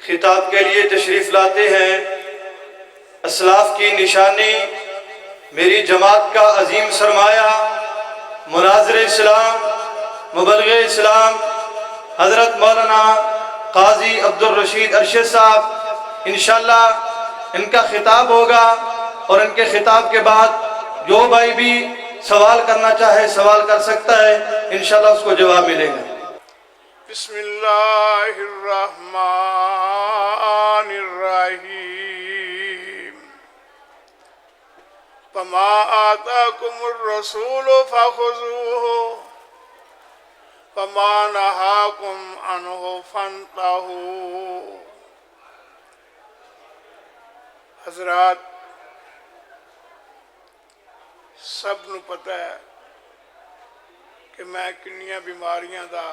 खिताब के लिए तशरीफ़ लाते हैं। असलाफ की निशानी, मेरी जमात का अजीम सरमाया, मुनाज़िर इस्लाम, मुबल्लिग़ इस्लाम हज़रत मौलाना काजी अब्दुल रशीद अरशद साहब। इंशाअल्लाह इनका खिताब होगा और इनके खिताब के बाद जो भाई भी सवाल करना चाहे सवाल कर सकता है, इंशाअल्लाह उसको जवाब मिलेगा। बिस्मिल्लाहिर्रहमानिर्रहीम। फमा आताकुमुर रसूल फखुज़ूहु फमा नहाकुम अन्हु फंतहू। हजरात, सब नूं पता है कि मैं किन्नियां बीमारियां दा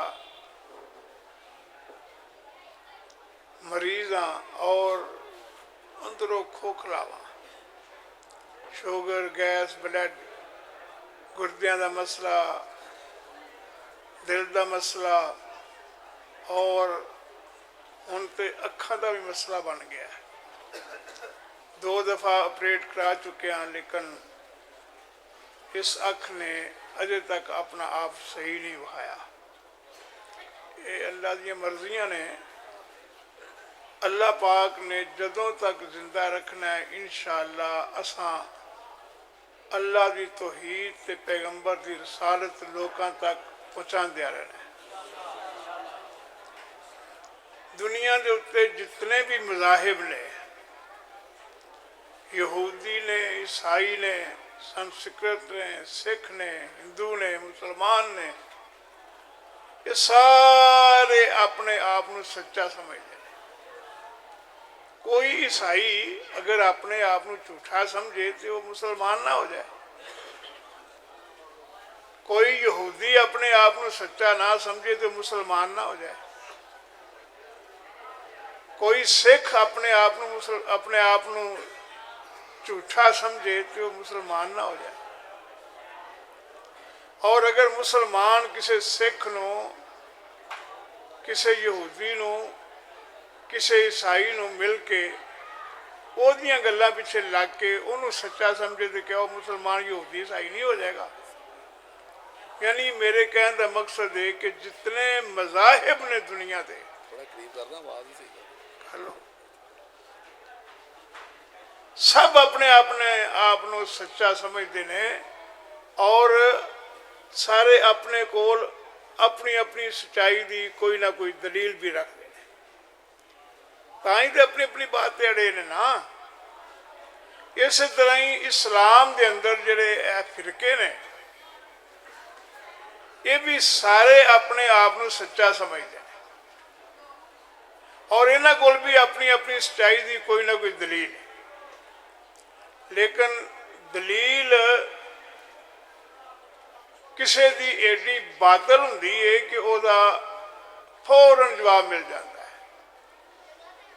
मरीज़ हाँ और अंदरों खोखला वा। शुगर, गैस, ब्लड, गुर्दियां दा मसला, दिल दा मसला और हुण ते अखां दा भी मसला बन गया है। 2 दफ़ा ऑपरेट करा चुके हैं, लेकिन इस अख ने अजे तक अपना आप सही नहीं वहाया। ये अल्लाह दी मर्जियां ने। अल्लाह पाक ने जदों तक जिंदा रखना है, इंशाअल्लाह असां अल्लाह की तौहीद ते पैगंबर की रसालत लोगों तक पहुँचाते रहना है। दुनिया के उत्ते जितने भी मज़ाहिब ने, यहूदी ने, ईसाई ने, संस्कृत ने, सिख ने, हिंदू ने, मुसलमान ने, ये सारे अपने आप को सच्चा समझते हैं। कोई ईसाई अगर अपने आप को झूठा समझे तो वो मुसलमान ना हो जाए। कोई यहूदी अपने आप को सच्चा ना समझे तो मुसलमान ना हो जाए। कोई सिख अपने आप को झूठा समझे तो मुसलमान ना हो जाए। और अगर मुसलमान किसी सिख नो, किसी यहूदी नो, किसी ईसाई नो मिल के ओदियां गल्लां पिछे लग के उन्होंने सच्चा समझे तो क्या वो मुसलमान यहूदी ईसाई नहीं हो जाएगा। यानी मेरे कहने का मकसद है कि जितने मज़ाहिब ने दुनिया के, हेलो, सब अपने आप को सच्चा समझते हैं और सारे अपने कोल अपनी अपनी सच्चाई की कोई ना कोई दलील भी रखते हैं। ताई तो अपनी अपनी बात अड़े ने ना। इस तरह ही इस्लाम के अंदर जिहड़े फिरके ने, ये भी सारे अपने आप को सच्चा समझते हैं और इन्हां कोल भी अपनी अपनी सच्चाई की कोई ना कोई दलील है। लेकिन दलील किसी की एडी बातल हुंदी है कि उसका फौरन जवाब मिल जाता है।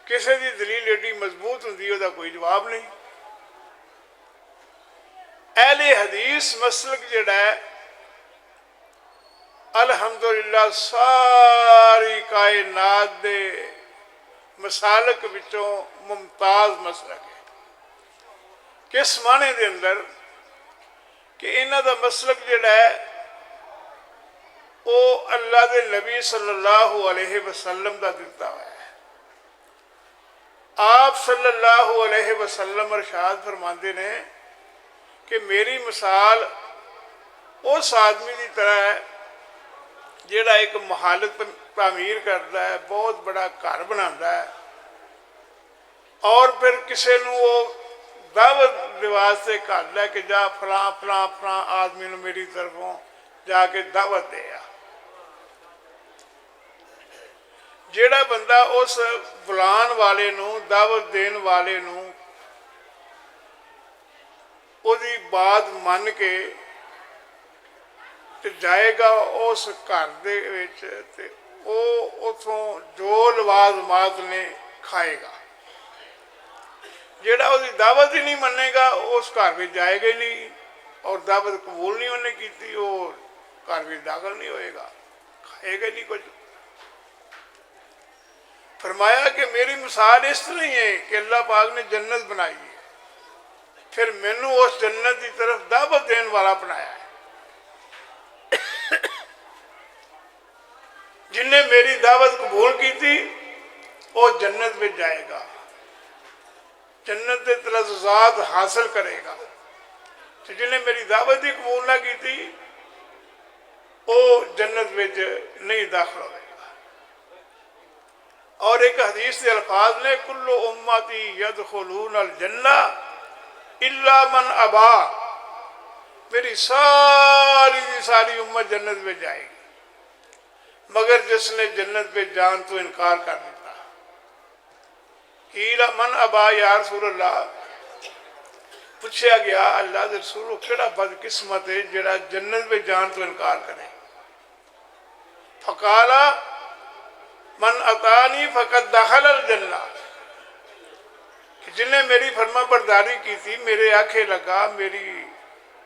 किसी की दलील एडी मजबूत हुंदी उसका कोई जवाब नहीं। अहले हदीस मसलक जिहड़ा है, अलहमदुलिल्लाह सारी कायनात दे मसालक विचों मुमताज मसलक है। किस माने दे अंदर कि इन्हां दा मसलक जिहड़ा है वो अल्लाह दे नबी सल्लल्लाहु अलैहि वसल्लम दा दिता हुआ है। आप सल्लल्लाहु अलैहि वसल्लम इरशाद फरमाते ने कि मेरी मिसाल उस आदमी की तरह है जिहड़ा एक महालत तामीर करता है, बहुत बड़ा घर बनाता है और फिर किसी को वो दावत रिवाज से घर लैके जा, फलां फलां फलां आदमी ने मेरी तरफों जाके दावत दे आ। जिहड़ा बंदा उस बुलाने वाले नूं, दावत देन वाले नूं उहदी बात मन के ते जाएगा उस घर दे विच ते वो उथों जो लवाजमात ने खाएगा। जिहड़ा उसकी दावत ही नहीं मनेगा उस घर में जाएगा ही नहीं और दावत कबूल नहीं उन्हें की, वो घर में दाखिल नहीं होएगा, खाएगा नहीं कुछ। फरमाया कि मेरी मिसाल इस तरह ही है कि अल्लाह पाक ने जन्नत बनाई है, फिर मैनू उस जन्नत की तरफ दावत देने वाला बनाया है। जिन्हें मेरी दावत कबूल की थी वो जन्नत में जाएगा, जन्नत के तलज़्ज़ात हासिल करेगा। तो जिन्हें मेरी दावत ही कबूल ना की थी वो जन्नत में नहीं दाखिल होगा। और एक हदीस के अल्फाज ने कुल्लु उम्मती यदखुलून अल जन्ना इल्ला मन अबा, मेरी सारी की सारी उम्मत जन्नत में जाएगी मगर जिसने जन्नत में जान तो इनकार कर दिया। कीला मन अबा या रसूलल्लाह, पूछा गया अल्लाह के रसूल केड़ा बदकिस्मत है जिहड़ा जन्नत में जान तो इनकार करे। फकाला मन अतानी फ़क़द दखल अल जन्ना, जिन्हें मेरी फरमा बरदारी की थी, मेरे आखे लगा, मेरी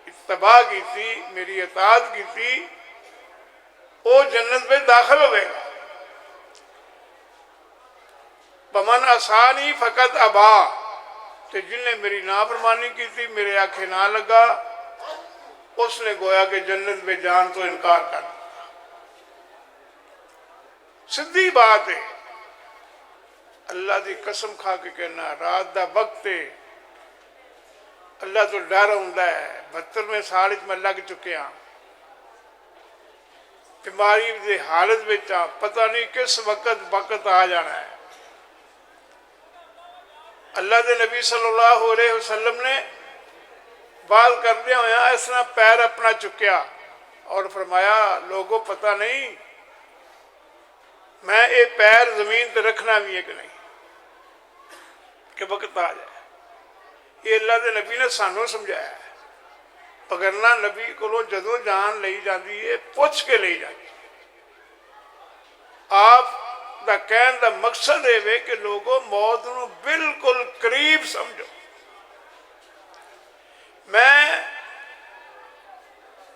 इत्तबा की थी, मेरी इताअत की थी, वो जन्नत में दाखिल होगा। बमन आसानी फ़क़द अबा, तो जिन्हें मेरी नाफरमानी की थी, मेरे आखे ना लगा, उसने गोया कि जन्नत में जान तो इनकार कर दिया। सीधी बात है, अल्लाह की कसम खा के कहना, रात का वक्त है, अल्लाह तो डर आउंदा है। 72वें साल मैं लग चुकिया, बीमारी की हालत में पता नहीं किस वक्त आ जाना है। अल्लाह के नबी सल्लल्लाहु अलैहि वसल्लम ने बात करते हुए इस तरह पैर अपना चुक्या और फरमाया, लोगों पता नहीं मैं ये पैर जमीन पर रखना भी है कि नहीं, कि वक्त आ जाए। ये अल्लाह के नबी ने सानू समझाया है। पकड़ना नबी को जदों जान ली जाती है पुछ के ली जाती है। आप दा कहने का मकसद ये कि लोगों मौत को बिल्कुल करीब समझो। मैं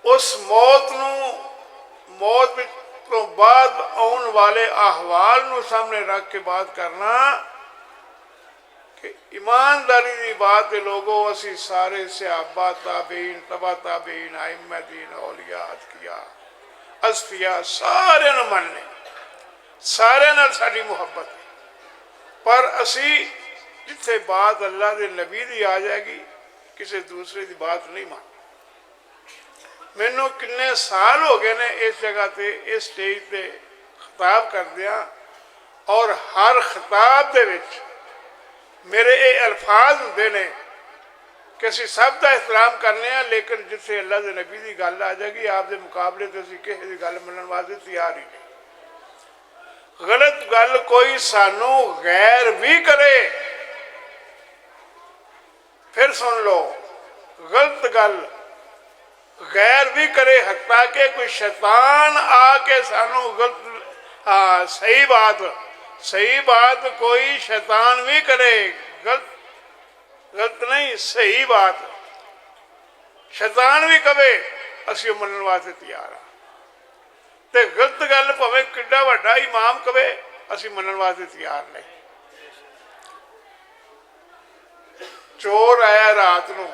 उस मौत तो बाद आने वाले अहवाल को सामने रख के बात करना कि ईमानदारी की बात है। लोगों असी सारे सहाबा ताबीन तबा ताबीन आइम्मा दीन औलिया अतकिया असफिया सारे मनने, सारे नाल साडी मुहब्बत है, पर असी जिथे बात अल्लाह के नबी की आ जाएगी किसी दूसरे की बात नहीं मान। मैनू किन्ने साल हो गए ने इस जगह पे इस स्टेज पे खिताब करदिया और हर खिताब दे विच मेरे ये अल्फाज होंदे ने कि असी सब का एहतराम करने, लेकिन जिथे अल्लाह के नबी की गल आ जाएगी आपके मुकाबले तो असी किसी की गल मनण वास्ते तैयार ही नहीं। गलत गल कोई सानू गैर भी करे, फिर सुन लो, गलत गल गैर भी करे, हत्ता के कोई शैतान आके सानू गलत सही बात कोई शैतान भी करे, गलत नहीं सही बात शैतान भी कहे असी मनण वास्ते तैयार हाँ। ते गलत गल भावें किड्डा वड्डा इमाम कहे असी मनण वास्ते तैयार नहीं। चोर आया रात को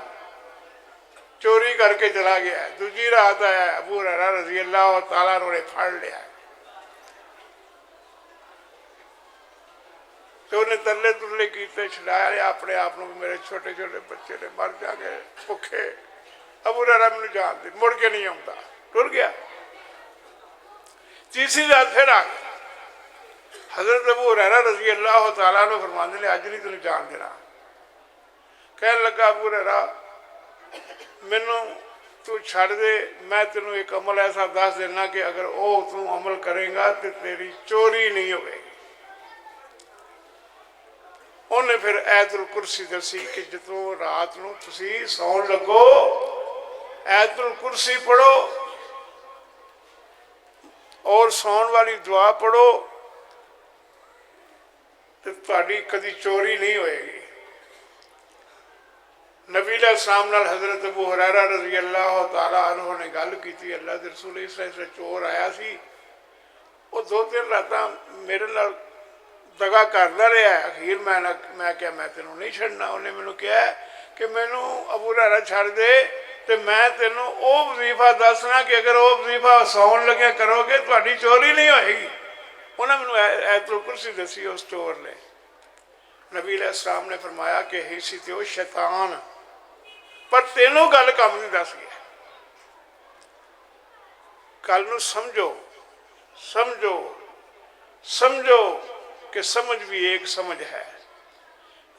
चोरी करके चला गया, दूजी रात आया अबू हुरैरा रज़ी अल्लाह तआला अन्हु ने फड़ लिया, तो उन्हें तरले तुरले किए, छुड़ाया लिया अपने आप को, मेरे छोटे छोटे बच्चे ने मर जाएंगे भुखे, अबू हुरैरा मैनू जान दे, मुड़ के नहीं आता, टुर गया। तीसरी रात फिर आ गया, हजरत अबू हुरैरा रज़ी अल्लाह तआला अन्हु फरमाते ने अज नहीं तेन जान देना। कह लगा अबू हुरैरा मैनू तू छड़ दे, मैं तेनों एक अमल ऐसा दस देना कि अगर वो तू अमल करेगा तो तेरी चोरी नहीं होगी। उन्हें फिर ऐतुल कुर्सी दसी कि जो रात को तुसी सौन लगो ऐतुल कुर्सी पढ़ो और सौन वाली दुआ पढ़ो तो तुहाडी कदी चोरी नहीं होएगी। नबी अलैहिस्सलाम नाल हज़रत अबू हुरैरा रज़ी अल्लाह तआला अन्हु ने गल की, अल्लाह के रसूल इस तरह चोर आया सी, वो 2-3 रात मेरे नाल दगा करता रहा। अखीर मैं क्या मैं तेनों नहीं छड़ना। उन्हें मैनू कहा कि मैनू अबू हुरैरा छड़ दे तो मैं तेनों वो वजीफा दसना कि अगर वो वजीफा सौन लगे करोगे तो चोरी नहीं होएगी। उन्हें मैनू आयतुल कुरसी दसी उस चोर ने। नबी अलैहिस्सलाम ने फरमाया कि ही सी तो शैतान, पर तेनों गल काम नहीं दस गया। कल नूं समझो समझो समझो कि समझ भी एक समझ है।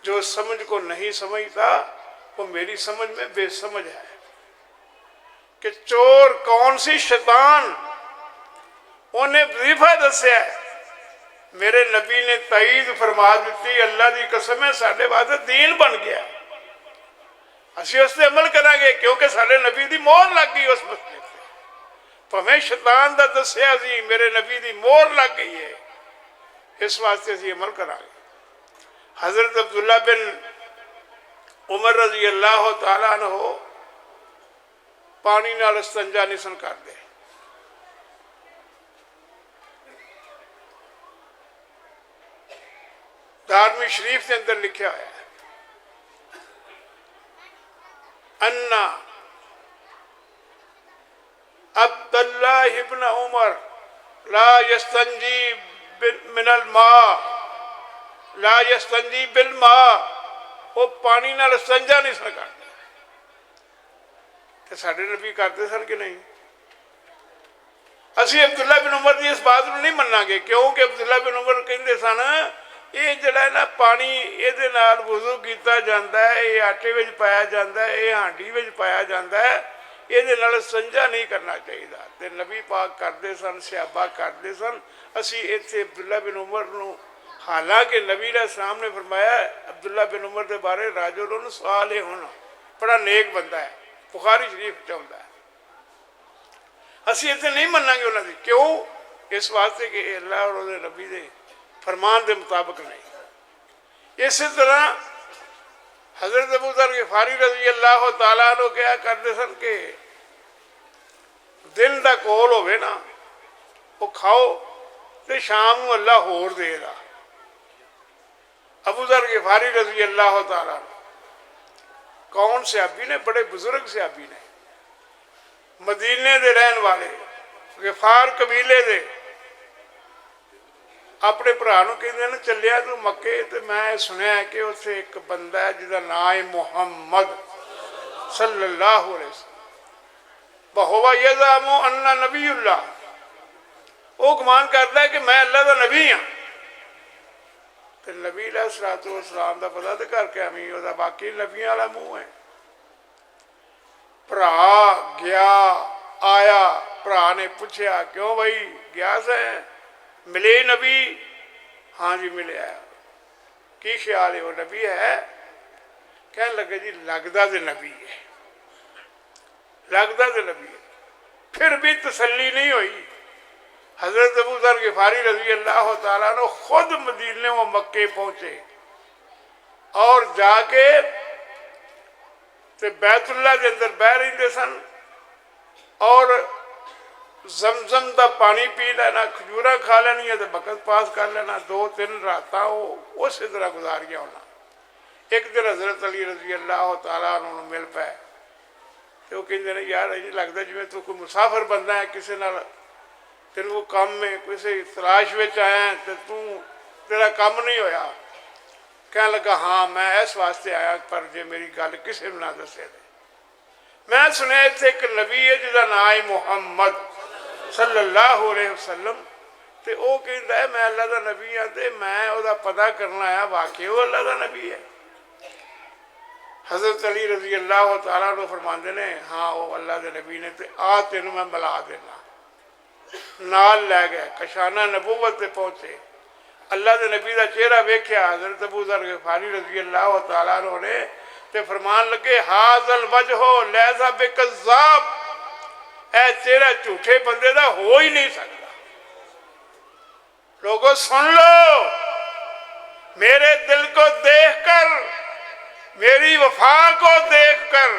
जो समझ को नहीं समझता वो मेरी समझ में बेसमझ है। कि चोर कौन सी शैतान, उन्हें वजीफा दसिया। मेरे नबी ने तईद फरमा दी, अल्लाह की कसम है साढ़े वास्ते दीन बन गया। असीं उस पर अमल करांगे क्योंकि साढ़े नबी की मोहर लग गई उस मसले पर। भावें शैतान का दसिया सी, मेरे नबी की मोहर लग गई है, इस वास्ते असीं अमल करांगे। हजरत अब्दुल्ला बिन उमर रजी अल्लाह तआला अन्हु पानी नाल इस्तंजा नहीं सन करते। धार्मी शरीफ के अंदर लिखा हुआ है, अन्ना अब्दुल्ला इब्न उमर ला यस्तंजी मिनल मा ला यस्तंजी बिल मा, वो पानी नाल इस्तंजा नहीं सन करते। तो साढ़े नबी करते सन कि नहीं? असीं अब्दुल्ला बिन उमर की इस बात को नहीं मनांगे क्योंकि अब्दुल्ला बिन उमर कहते सन ये जड़ा ना पानी ये वजू किया जाता है, ये आटे में पाया जाता है, ये हांडी में पाया जाता है, ये संजा नहीं करना चाहिए। तो नबी पाक करते सन, सहाबा करते सन। असी इत्थे अब्दुल्ला बिन उमर नूं, हालांकि नबी अलैहिस्सलाम ने फरमाया अब्दुल्ला बिन उमर के बारे राजुल सालिहुन, बड़ा नेक बंदा है, बुखारी शरीफ च आउंदा है। असी इत्थे नहीं मनांगे उन्होंने, क्यों? इस वास्ते कि अल्लाह और उसदे नबी दे फरमान के मुताबिक नहीं। इस तरह हजरत अबू दर गिफारी रजी अल्लाह तआला अन्हु क्या करते सन कि दिन का कोल होवे ना, वो खाओ तो शाम को अल्लाह होर देगा। अबू दर गिफारी रजी अल्लाह तआला कौन सहाबी ने? बड़े बुजुर्ग सहाबी ने, मदीने दे रहन वाले, गिफार कबीले दे। अपने भरा नूं कहंदे ने चलिया तू मक्के, तो मैं सुनिया कि उत्थे एक बंदा है जिसका नाम है मुहम्मद सल्लल्लाहु अलैहि वसल्लम, बहुवा यज़अमु अन्ना नबीयुल्लाह, वो गुमान करता है कि मैं अल्लाह का नबी हाँ। तो नबी अलैहिस्सलातु वस्सलाम का पता तो करके आवी, वह बाकी नबियों वाला मुँह है। भरा गया आया, भरा ने पूछा क्यों भाई गया से मिले नबी? हाँ जी मिले। की ख्याल है वो नबी है? कहने लगे जी लगता तो नबी है, लगता तो नबी है। फिर भी तसल्ली नहीं हुई। हजरत अबू दर गिफारी रजी अल्लाह तआला ने खुद मदीने व मक्के पहुंचे और जाके ते बैतुल्ला के अंदर बह रहे सन और जमजम का पानी पी लेना, खजूरा खा लेनिया तो वक्त पास कर लेना। 2-3 रात वो उस तरह गुजारिया होना। एक दिन हजरत अली रजी अल्लाह तआला उन्होंने मिल पाए तो वो कहते हैं यार ये लगता जिमें तू कोई मुसाफिर बंदा है, किसी नाल तेरे को काम में किसी तलाश में आया है तो तू तेरा काम नहीं होया। कह लगा हाँ मैं इस वास्ते आया, पर जे मेरी गल किसी ने ना दसे। मैं सुनिया इत्थे एक नबी है जिसका नाम है मुहम्मद सल्लल्लाहु अलैहि वसल्लम, तो वह कहता है मैं अल्लाह का नबी हाँ, तो मैं वह पता करना आया वाकई वो अल्लाह का नबी है। हजरत अली रजी अल्लाह तआला को फरमाते ने हाँ वो अल्लाह के नबी ने, तो आ तेन मैं मिला देना। नाल लै गए, कशाना नबूवत पे पहुंचे। अल्लाह के नबी का चेहरा वेख्या हजरत अबू दर गिफारी रजी अल्लाह तआला ने, ते फरमान लगे हाज़ल वजहो लैसा बेकज़्ज़ाब, ऐ चेहरा झूठे बंदे का हो ही नहीं सकता। लोगों सुन लो, मेरे दिल को देखकर, मेरी वफा को देखकर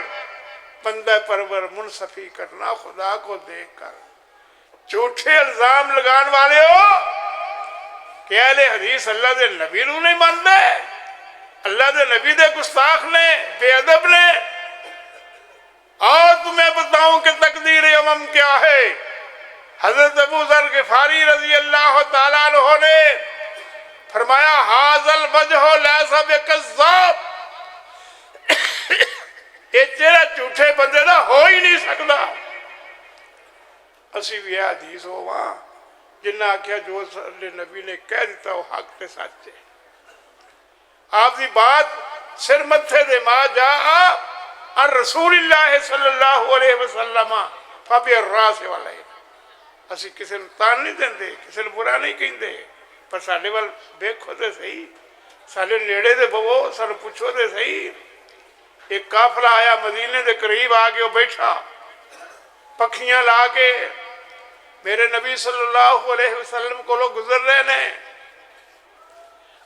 बंदा परवर मुनसफी करना, खुदा को देखकर। झूठे इल्जाम लगाने वाले हो कि अहले हदीस अल्लाह के नबी नूं नहीं मानते, अल्लाह के नबी दे गुस्ताख ने, बेअदब ने। और तुम्हें बताऊं कि तकदीर अमम क्या है। हजरत अबू ज़र गिफारी रजी अल्लाह तआला अन्हु ने फरमाया, हाज़ल वजह लैसा बिकज़्ज़ाब, ये चेहरा झूठे बंदे का हो ही नहीं सकता। असी भी यह हदीस होवा जिन्हें आख्या जो नबी ने कह दिता वो हक ते सच है। आपकी बात सिर मत्थे दे मा जा और रसूलिल्लाह सल्लल्लाहु अलैहि वसल्लम फाबी रास वाले। असी किसी को तान नहीं देंगे, किसी को बुरा नहीं कहते, पर साडे वाल देखो तो सही, साडे नेड़े दे बवो, सानू पुछो तो सही। एक काफला आया मदीने के करीब आके बैठा, पखियां ला के मेरे नबी सल्लल्लाहु अलैहि वसल्लम को गुजर रहे ने।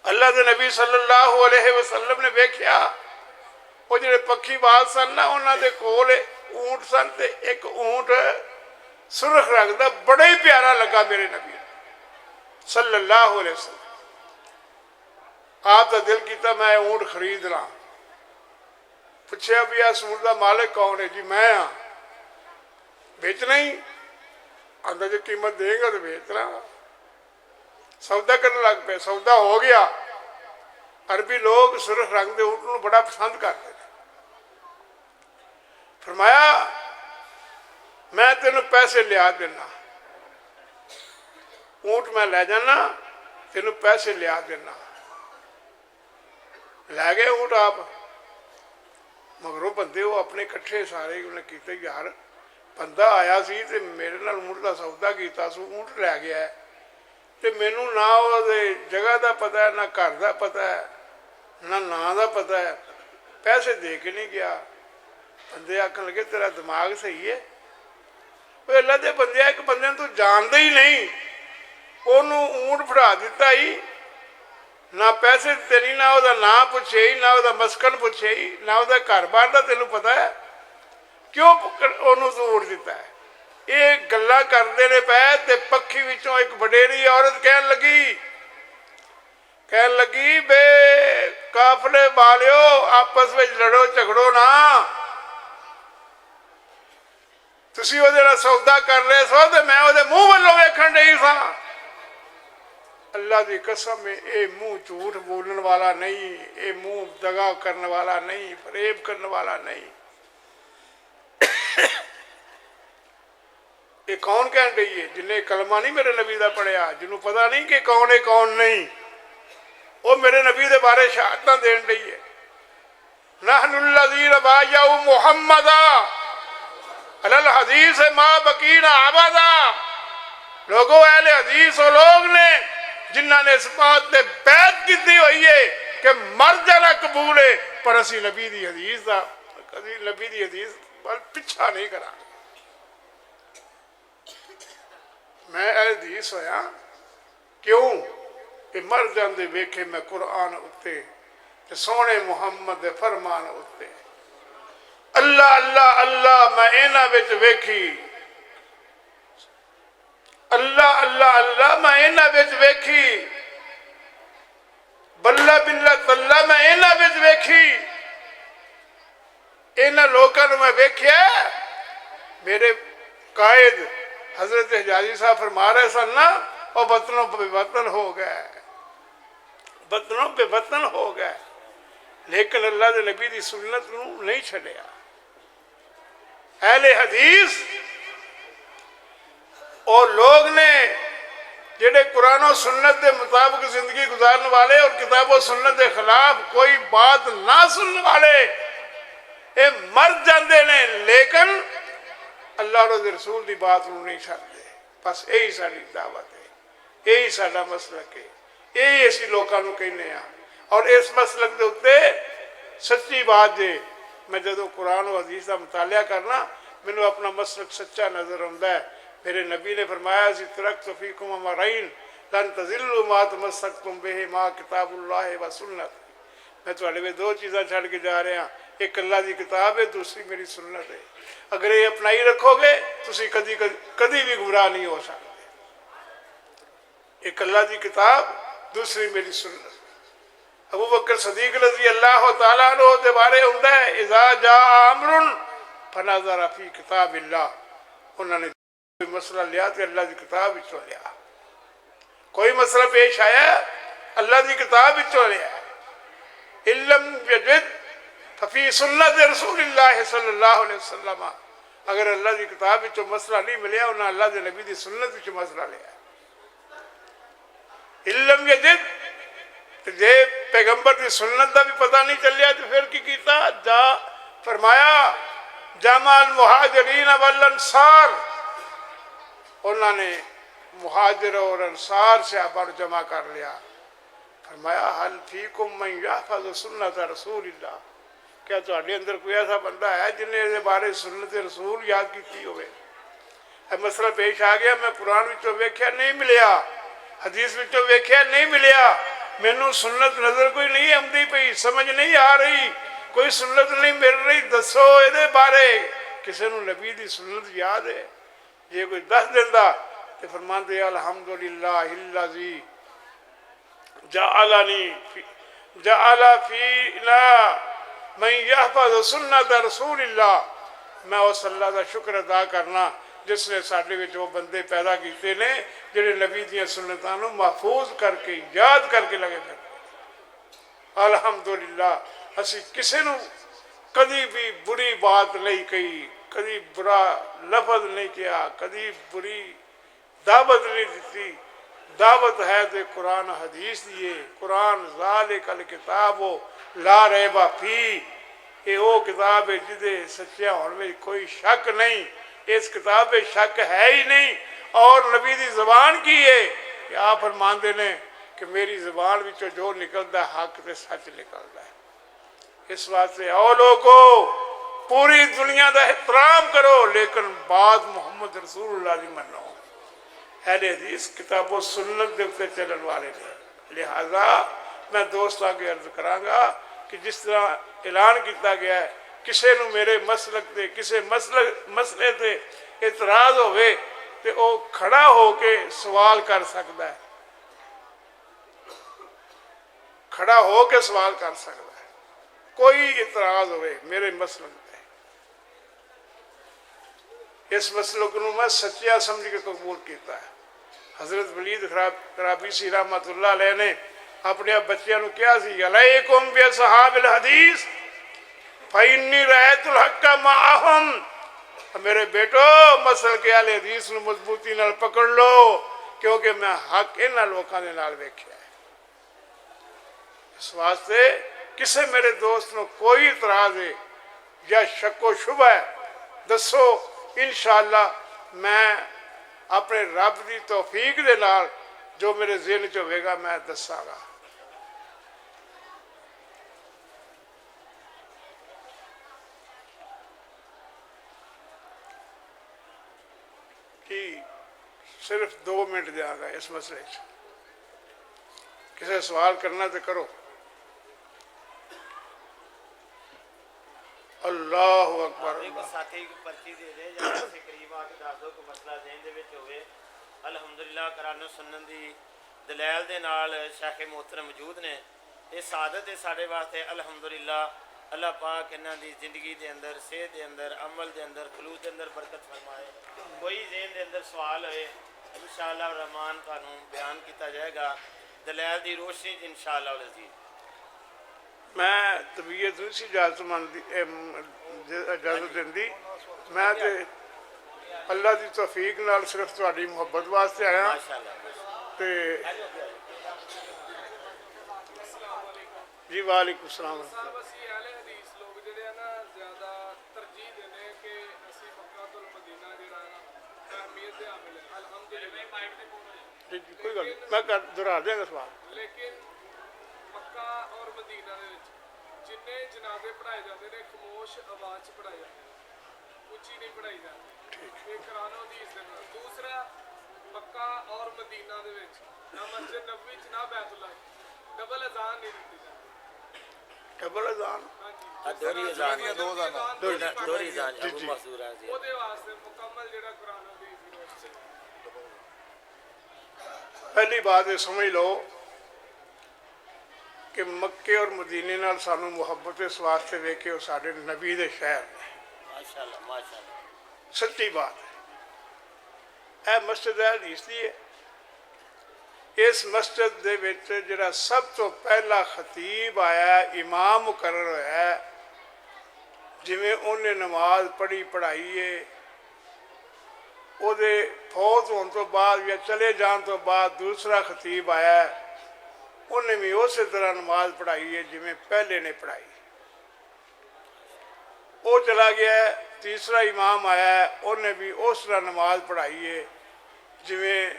अल्लाह के नबी सल्लल्लाहु अलैहि वसल्लम ने वेख्या वो जो पक्षी बाज सन ना, उन्होंने कोल ऊंट सन, ते एक ऊंट सुरख रंग का बड़ा ही प्यारा लगा मेरे नबी सल्लल्लाहु अलैहि वसल्लम। आपका दिल किया मैं ऊंट खरीद ला। पूछया भी आ सूट का मालिक कौन है? जी मैं हाँ। बेचना ही? आंदा जो कीमत देगा तो बेचना। सौदा करने लग पे, सौदा हो गया। अरबी लोग सुरख रंग के ऊंट को बड़ा पसंद करते हैं। फरमाया मैं तेन पैसे लिया देना, ऊंट मैं लै जाना, तेन पैसे लिया देना। लै गए ऊंट आप। मगरों बंदे वो अपने कट्ठे सारे उन्हें किते, यार बंदा आया सी ते मेरे नाल ऊंट का सौदा किया, ऊंट लै गया है, ते मैनू ना वो जगह का पता है, ना घर का पता है, ना नां का पता है, पैसे दे के नहीं गया। बंदे आखन लगे तेरा दिमाग सही है? वो अल्लाह के बंदे एक बंदे तू जानते ही नहीं, उन्होंने ऊंट फड़ा दिता ही, ना पैसे दिते नहीं, ना वह ना पूछे ही, ना वह मस्कन पूछे ही, ना वह घर बार का तेन पता है, क्यों उन्होंने तू ऊंट दिता है? ये गल्लां करते ने पै ते पक्षी विचों एक वडेरी औरत कहन लगी बे काफले वालियो आपस में लड़ो झगड़ो ना, तुसी ओहदे नाल सौदा कर रहे सो ते मैं ओहदे मुंह वालों वेखण डई सां। अल्लाह की कसम है, ये मुंह झूठ बोलने वाला नहीं, ये मुंह दगा करने वाला नहीं, फरेब करने वाला नहीं। ये कौन कह रही है? जिन्हें कलमा नहीं मेरे नबी का पढ़िया, जिन्होंने पता नहीं कि कौन है कौन नहीं, वो मेरे नबी के बारे शहादत देन रही है। नहनुल्लज़ीना बायअू मुहम्मदा अलल हदीस मा बकीना अबदा। लोगों अहले हदीस वो लोग ने जिन्होंने इस बात से बैत की हुई है कि मर जाना कबूल है, पर असी नबी की हदीस का कभी नबी की हदीस वाल पिछा नहीं करा। मैं हदीस होया क्यों कि मर जाते वेखे मैं कुरान उत्ते ते सोहने मुहम्मद दे फरमान उत्ते। अल्लाह अल्लाह अल्लाह मैं इन्हां विच वेखी, अल्लाह अल्लाह अल्लाह मैं इन्हां विच वेखी, बल्ला बिल्ला तल्ला मैं इन्हां विच वेखी। इन्हां लोकां नूं मैं वेख्या। मेरे कायद हजरत हिजाजी साहब फरमा रहे सन ना, और वतनों बेवतन हो गए, वतनों बेवतन हो गए, लेकिन अल्लाह के नबी की सुन्नत नूं नहीं छड्डिया। अहले हदीस और लोग ने जेडे कुरान और सुन्नत के मुताबिक जिंदगी गुजारने वाले और किताबों सुन्नत के खिलाफ कोई बात ना सुनने वाले ये मर जाते ने, लेकिन अल्लाह और रसूल की बात नहीं छड्डदे। बस यही साडी दावत है, यही साडा मसलक है, यही असीं लोकां नूं कहने आ। और इस मसलक के उत्ते सच्ची बात जे मैं जो कुरान और हदीस का मुतालिया करना, मैनू अपना मसलक सच्चा नजर आता है। मेरे नबी ने फरमाया तरक्तु फीकुम अमरैन लन तज़िल्लू मा तमस्सकतुम बिहिमा किताबुल्लाह व सुन्नत। मैं तुहाडे वे दो चीज़ां छड्ड के जा रहा, एक अल्लाह की किताब है, दूसरी मेरी सुन्नत है। अगर ये अपनाई रखोगे तुसीं कदी भी गुमराह नहीं हो सकते। एक अल्लाह की किताब दूसरी मेरी सुन्नत। अबू बकर सदीक रज़ी अल्लाह तआला अन्हु दे बारे हुंदा है इज़ा जा अमरुन फनज़र फी किताबिल्लाह, उन्होंने कोई मसला लिया तो अल्लाह की किताब विचों लिया। कोई मसला पेश आया अल्लाह की किताब विचों लिया। इल्लम यजिद फफी सुन्नत रसूलिल्लाह सल्लल्लाहु अलैहि वसल्लम, अगर अल्लाह की किताब विचों मसला नहीं मिलिया उन्हें अल्लाह के नबी की सुन्नत विचों मसला लिया। इल्लम यजिद, जे पैगंबर की सुन्नत का भी पता नहीं चलिया तो फिर की कीता, जा फरमाया जामाल मुहाजिरीन वल अंसार, उन्होंने मुहाजिर और अंसार से आप जमा कर लिया। फरमाया हल फीकुम मन यहफज़ सुन्नत रसूलिल्लाह, क्या तुहाडे अंदर कोई ऐसा बंदा है जिन्हें इस बारे सुन्नत रसूल याद की होवे? मसला पेश आ गया, मैं कुरान विचों वेख्या नहीं मिलिया, हदीस विचों वेख्या नहीं मिलिया, मैनू सुन्नत नजर कोई नहीं आती पई, समझ नहीं आ रही, कोई सुन्नत नहीं मिल रही, दसो ये बारे। किसी को नबी की सुन्नत याद है? जे कोई दस दिंदा तो फरमाते अल्हम्दुलिल्लाहिल्लज़ी जअला फीना मन यहफज़ सुन्नत रसूलिल्लाह, मैं उस अल्लाह का शुक्र अदा करना जिसने साडे विच वो बंदे पैदा किए ने जिहड़े नबी दी सुन्नतां नूं महफूज करके याद करके लगे फिर। अल्हम्दुलिल्लाह असी किसी नूं कदी भी बुरी बात नहीं कही, कदी बुरा लफज नहीं किया, कदी बुरी दावत नहीं दी। दावत है तो कुरान हदीस दिए। कुरान ज़ालिकल किताबो ला रैबा फी, ये वो किताब है जिदे सच्चे होने में कोई शक नहीं, इस किताब में शक है ही नहीं। और नबी की ज़बान की है कि आप फरमाते ने कि मेरी ज़बान विचों जो निकलता है हक ते सच निकलता है। इस वास्ते आओ लोगो पूरी दुनिया का एहतराम करो लेकिन बात मुहम्मद रसूलुल्लाह की मनो। अहले हदीस किताबों सुन्नत के उत्ते चलन वाले ने। लिहाजा मैं दोस्तों के अर्ज करांगा कि जिस तरह ऐलान किया गया है किसी को मेरे मसलक से किसी मसले से इतराज़ होवे तो वह खड़ा होके सवाल कर सकता है, खड़ा होके सवाल कर सकता है। कोई इतराज़ होवे मेरे मसलक पे, इस मसलक को मैं सच्चा समझ के कबूल किया है। हज़रत वलीद ख़राबीसी रहमतुल्लाह अलैह ने अपने बच्चों को क्या सी अलैकुम बिअस्हाबिल हदीस फ़इन्नी रअयतुल हक़्क़ मअहुम, मेरे बेटो मसल के आले हदीस नूं मजबूती नाल पकड़ लो क्योंकि मैं हक इन्हां लोकां दे नाल वेख्या है। इस वास्ते किसी मेरे दोस्त को कोई इतराज़ है या शक्को शुबा है दसो, इंशाअल्लाह मैं अपने रब की तौफीक दे नाल जो मेरे ज़हन च होवेगा मैं दसांगा। कि सिर्फ 2 मिनट देंगा इस मसले किसी सवाल करना तो करो। अल्लाह अकबर। साथी पर्ची दे दे या किसी करीब आके दस दो कोई मसला ज़हन दे विच होवे। अलहमदुलिल्लाह कुरान सुन्नत दी दलैल दे नाल शेख मोहतरम मौजूद ने। ये सादत है साढ़े वास्ते अलहमदुलिल्लाह। अल्लाह पाक इन्हां दी जिंदगी दे अंदर सेहत दे अंदर अमल दे अंदर खलूस दे अंदर बरकत फरमाए। कोई ज़हन दे अंदर सवाल होए इंशाअल्लाह रहमान तुहानूं बयान किया जाएगा दलैल दी रोशनी च इंशाअल्लाह अज़ीज़। मैं तबीयत नहीं सी इजाजत मंदी इजाजत देंदी, मैं तो अल्लाह की तौफीक नाल सिर्फ तुहाडी मुहब्बत वास्ते आया ते जी। वालेकुम सलाम। कोई गल मैं दोहरा देंगा सवाल। लेकिन मक्का और मदीना दे विच जिन्ने जनाजे पढ़ाए जाते हैं खामोश आवाज़ च पढ़ाए जाते हैं, उच्ची नहीं पढ़ाई जाती। ये कुरान हदीस दे नाल। दूसरा मक्का और मदीना दे विच ना मस्जिद नबवी च ना बैतुल्लाह डबल अजान नहीं दी जाती। डबल अजान दोहरी अजान दोहरी अजान अबू जी। मसूर जी ਉਹਦੇ ਵਾਸਤੇ ਮੁਕੰਮਲ ਜਿਹੜਾ ਕੁਰਾਨ ਹਦੀਸ ਦੀ ਵਿੱਚ पहली बात ये समझ लो ਕਿ ਮੱਕੇ ਔਰ ਮਦੀਨੇ ਨਾਲ ਸਾਨੂੰ ਮੁਹੱਬਤ ਇਸ ਵਾਸਤੇ ਵੇਖੇ ਉਹ ਸਾਡੇ ਨਬੀ ਦੇ ਸ਼ਹਿਰ ਨੇ। ਮਾਸ਼ਾਅੱਲਾ ਮਾਸ਼ਾਅੱਲਾ। ਸੱਚੀ ਬਾਤ ਹੈ। ਇਹ ਮਸਜਿਦ ਹੈ ਹਦੀਸ ਦੀ ਹੈ। ਇਸ ਮਸਜਿਦ ਦੇ ਵਿੱਚ ਜਿਹੜਾ ਸਭ ਤੋਂ ਪਹਿਲਾ ਖਤੀਬ ਆਇਆ, ਇਮਾਮ ਮੁਕਰਰ ਹੋਇਆ, ਜਿਵੇਂ ਉਹਨੇ ਨਮਾਜ਼ ਪੜ੍ਹੀ ਪੜ੍ਹਾਈ ਹੈ, ਉਹਦੇ ਫੌਤ ਹੋਣ ਤੋਂ ਬਾਅਦ ਜਾਂ ਚਲੇ ਜਾਣ ਤੋਂ ਬਾਅਦ ਦੂਸਰਾ ਖਤੀਬ ਆਇਆ, ਉਹਨੇ ਵੀ ਉਸੇ ਤਰ੍ਹਾਂ ਨਮਾਜ਼ ਪੜ੍ਹਾਈ ਹੈ ਜਿਵੇਂ ਪਹਿਲੇ ਨੇ ਪੜ੍ਹਾਈ। ਉਹ ਚਲਾ ਗਿਆ, ਤੀਸਰਾ ਇਮਾਮ ਆਇਆ, ਉਹਨੇ ਵੀ ਉਸ ਤਰ੍ਹਾਂ ਨਮਾਜ਼ ਪੜ੍ਹਾਈ ਹੈ ਜਿਵੇਂ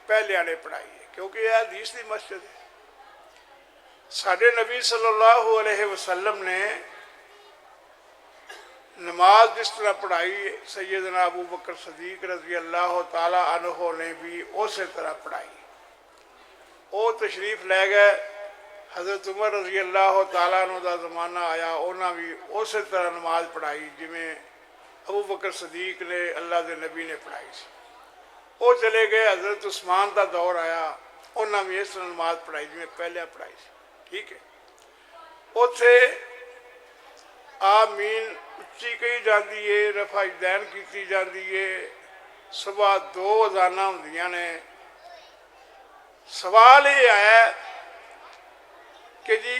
ਪਹਿਲਿਆਂ ਨੇ ਪੜ੍ਹਾਈ ਹੈ, ਕਿਉਂਕਿ ਇਹ ਹਦੀਸ ਦੀ ਮਸਜਿਦ ਹੈ। ਸਾਡੇ ਨਬੀ ਸੱਲੱਲਾਹੁ ਅਲੈਹਿ ਵਸੱਲਮ ਨੇ नमाज जिस तरह पढ़ाई सैयदना अबू बकर सदीक रजी अल्लाह ताला अन्हो ने भी उस तरह पढ़ाई। वो तशरीफ लै गए, हज़रत उमर रजी अल्लाह ताला अन्हो दा ज़माना आया, उन्हें भी उस तरह नमाज पढ़ाई जिमें अबू बकर सदीक ने अल्लाह के नबी ने पढ़ाई सी। वो चले गए, हज़रत उस्मान का दौर आया, उन्हें भी इस तरह नमाज पढ़ाई जिमें पहले पढ़ाई सी। ठीक है। उत्थे आमीन उच्ची कही जाती है, रफा दैन की जाती है, सुबह 2 अज़ानां होंदियां ने। सवाल ये आया कि जी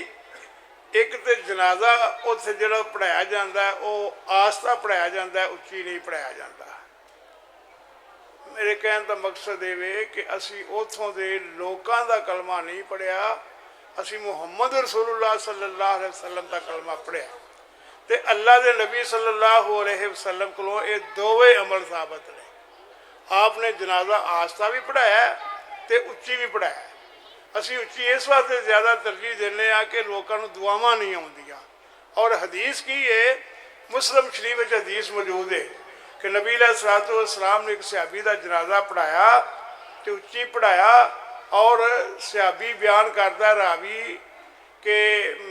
एक तो जनाजा उत्थे जिहड़ा पढ़ाया जाता है वो आस्ता पढ़ाया जाता है, उच्ची नहीं पढ़ाया जाता। मेरे कहने का मकसद ये कि असी उतों के लोगों का कलमा नहीं पढ़िया, असी मुहम्मद रसूलुल्लाह सल्लल्लाहु अलैहि वसल्लम का कलमा पढ़िया। तो अल्लाह के नबी सल्लल्लाहु अलैहि वसल्लम को ये दोवें अमल साबित ने। आपने जनाजा आस्ता भी पढ़ाया तो उच्ची भी पढ़ाया। असी उच्ची इस वास्ते ज़्यादा तरजीह देने कि लोगों को दुआवां नहीं आउंदियां। और हदीस की है, मुस्लिम शरीफ में हदीस मौजूद है कि नबी अलैहिस्सलातु वस्सलाम ने एक सहाबी का जनाजा पढ़ाया तो उच्ची पढ़ाया। और सहाबी बयान करता रावी कि